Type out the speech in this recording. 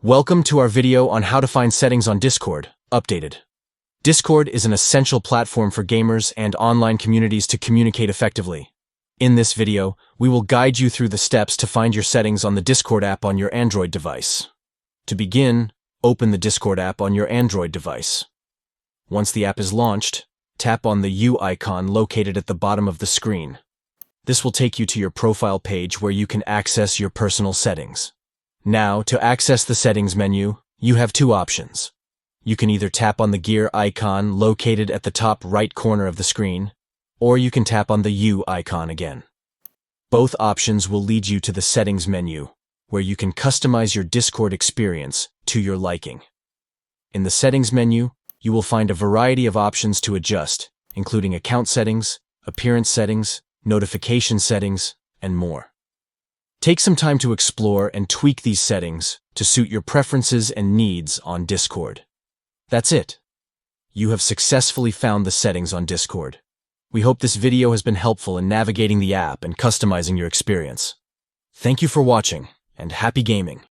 Welcome to our video on how to find settings on Discord, updated. Discord is an essential platform for gamers and online communities to communicate effectively. In this video, we will guide you through the steps to find your settings on the Discord app on your Android device. To begin, open the Discord app on your Android device. Once the app is launched, tap on the U icon located at the bottom of the screen. This will take you to your profile page where you can access your personal settings. Now, to access the settings menu, you have two options. You can either tap on the gear icon located at the top right corner of the screen, or you can tap on the U icon again. Both options will lead you to the settings menu, where you can customize your Discord experience to your liking. In the settings menu, you will find a variety of options to adjust, including account settings, appearance settings, notification settings, and more. Take some time to explore and tweak these settings to suit your preferences and needs on Discord. That's it. You have successfully found the settings on Discord. We hope this video has been helpful in navigating the app and customizing your experience. Thank you for watching, and happy gaming!